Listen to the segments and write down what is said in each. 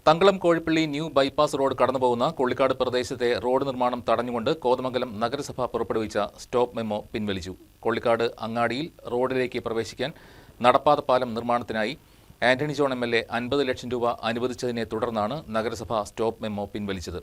Thankalam Kozhippilly new bypass road കടന്നുപോകുന്ന കൊള്ളിക്കാട് പ്രദേശത്തെ road നിർമ്മാണം തടഞ്ഞുകൊണ്ട് കോതമംഗലം നഗരസഭ പുറപ്പെടുവിച്ച സ്റ്റോപ്പ് മെമ്മോ പിൻവലിച്ചു. കൊള്ളിക്കാട് അങ്ങാടിയിൽ റോഡിലേക്ക് പ്രവേശിക്കാൻ നടപ്പാത പാലം നിർമ്മാണത്തിനായി ആന്റണി ജോൺ എം.എൽ.എ 50 ലക്ഷം രൂപ അനുവദിച്ചതിനെ തുടർന്നാണ് നഗരസഭ സ്റ്റോപ്പ് മെമ്മോ പിൻവലിച്ചത്.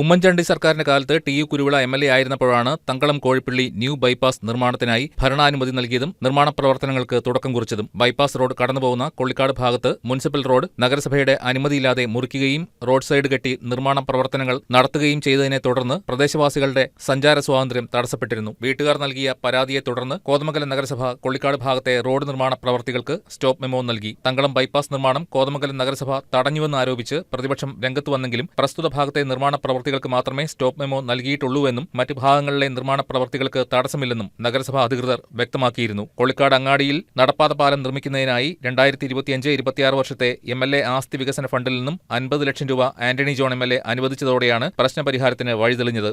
ഉമ്മൻചാണ്ടി സർക്കാരിന്റെ കാലത്ത് ടി.യു. കുരുവിള എം.എൽ.എ ആയിരുന്നപ്പോഴാണ് തങ്കളം കോഴിപ്പള്ളി ന്യൂ ബൈപ്പാസ് നിർമ്മാണത്തിനായി ഭരണാനുമതി നൽകിയതും നിർമ്മാണ പ്രവർത്തനങ്ങൾക്ക് തുടക്കം കുറിച്ചതും. ബൈപ്പാസ് റോഡ് കടന്നുപോകുന്ന കൊള്ളിക്കാട് ഭാഗത്ത് മുനിസിപ്പൽ റോഡ് നഗരസഭയുടെ അനുമതിയില്ലാതെ മുറിക്കുകയും റോഡ് സൈഡ് കെട്ടി നിർമ്മാണ പ്രവർത്തനങ്ങൾ നടത്തുകയും ചെയ്തതിനെ തുടർന്ന് പ്രദേശവാസികളുടെ സഞ്ചാര സ്വാതന്ത്ര്യം തടസ്സപ്പെട്ടിരുന്നു. വീട്ടുകാർ നൽകിയ പരാതിയെ തുടർന്ന് കോതമംഗലം നഗരസഭ കൊള്ളിക്കാട് ഭാഗത്തെ റോഡ് നിർമ്മാണ പ്രവർത്തികൾക്ക് സ്റ്റോപ്പ് മെമ്മോ നൽകി. തങ്കളം ബൈപ്പാസ് നിർമ്മാണം കോതമംഗലം നഗരസഭ തടഞ്ഞുവെന്ന് ആരോപിച്ച് പ്രതിപക്ഷം രംഗത്ത് വന്നെങ്കിലും പ്രസ്തുത ഭാഗത്തെ നിർമ്മാണ പ്രവൃത്തികൾക്ക് മാത്രമേ സ്റ്റോപ്പ് മെമ്മോ നൽകിയിട്ടുള്ളൂവെന്നും മറ്റ് ഭാഗങ്ങളിലെ നിർമ്മാണ പ്രവൃത്തികൾക്ക് തടസ്സമില്ലെന്നും നഗരസഭാ അധികൃതർ വ്യക്തമാക്കിയിരുന്നു. കൊള്ളിക്കാട് അങ്ങാടിയിൽ നടപ്പാത പാലം നിർമ്മിക്കുന്നതിനായി 2025-26 വർഷത്തെ എം.എൽ.എ ആസ്തി വികസന ഫണ്ടിൽ നിന്നും 50 ലക്ഷം രൂപ ആന്റണി ജോൺ എം.എൽ.എ അനുവദിച്ചതോടെയാണ് പ്രശ്നപരിഹാരത്തിന് വഴിതെളിഞ്ഞത്.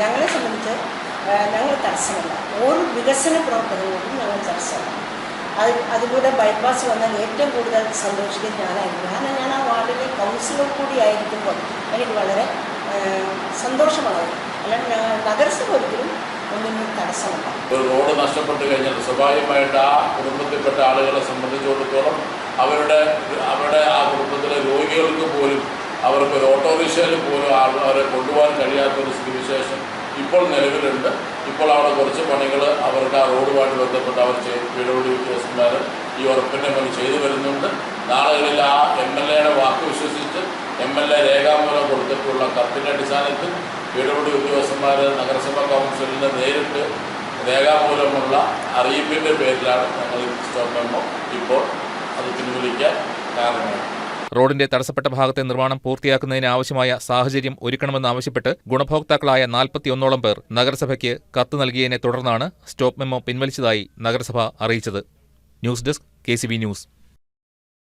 ഞങ്ങളെ സംബന്ധിച്ച് ഞങ്ങൾ തടസ്സമല്ല, ഓരോ വികസന പ്രവർത്തനങ്ങൾക്കും ഞങ്ങൾ തടസ്സമല്ല. അതുപോലെ ബൈപ്പാസ് വന്നാൽ ഏറ്റവും കൂടുതൽ സന്തോഷിക്കുന്നത് ഞാനായിരുന്നു. കാരണം ഞാൻ ആ വാർഡിലെ കൗൺസിലർ കൂടി ആയിരിക്കുമ്പോൾ എനിക്ക് വളരെ സന്തോഷമാണ്. അല്ലാണ്ട് നഗരസഭ ഒരിക്കലും ഒന്നിനും തടസ്സമല്ല. ഒരു റോഡ് നഷ്ടപ്പെട്ട് കഴിഞ്ഞാൽ സ്വാഭാവികമായിട്ട് ആ കുടുംബത്തിൽപ്പെട്ട ആളുകളെ സംബന്ധിച്ചിടത്തോളം അവരുടെ ആ കുടുംബത്തിലെ രോഗികൾക്ക് പോലും അവർക്കൊരു ഓട്ടോറിക്ഷയിൽ പോലും അവരെ കൊണ്ടുപോകാൻ കഴിയാത്തൊരു സ്ഥിതിവിശേഷം ഇപ്പോൾ നിലവിലുണ്ട്. ഇപ്പോൾ അവിടെ കുറച്ച് പണികൾ അവർക്ക് ആ റോഡുമായിട്ട് ബന്ധപ്പെട്ട് അവർ പീഡബ്ല്യൂഡി ഉദ്യോഗസ്ഥന്മാർ ഈ ഉറപ്പിൻ്റെ പണി ചെയ്തു വരുന്നുണ്ട്. നാളുകളിൽ ആ എം.എൽ.എയുടെ വാക്ക് വിശ്വസിച്ച് എം.എൽ.എ രേഖാമൂലം കൊടുത്തിട്ടുള്ള കത്തിൻ്റെ അടിസ്ഥാനത്തിൽ പീഡബ്ല്യൂഡി ഉദ്യോഗസ്ഥന്മാർ നഗരസഭാ കൗൺസിലിന് നേരിട്ട് രേഖാമൂലമുള്ള അറിയിപ്പിൻ്റെ പേരിലാണ് ഞങ്ങൾ സ്റ്റോപ്പ് മെമ്മോ ഇപ്പോൾ അത് പിൻവലിക്കാൻ കാരണമാണ്. റോഡിന്റെ തടസ്സപ്പെട്ട ഭാഗത്തെ നിർമ്മാണം പൂർത്തിയാക്കുന്നതിന് ആവശ്യമായ സാഹചര്യം ഒരുക്കണമെന്നാവശ്യപ്പെട്ട് ഗുണഭോക്താക്കളായ 41ഓളം പേർ നഗരസഭയ്ക്ക് കത്ത് നൽകിയതിനെ തുടർന്നാണ് സ്റ്റോപ്പ് മെമ്മോ പിൻവലിച്ചതായി നഗരസഭ അറിയിച്ചത്. News desk KCB news.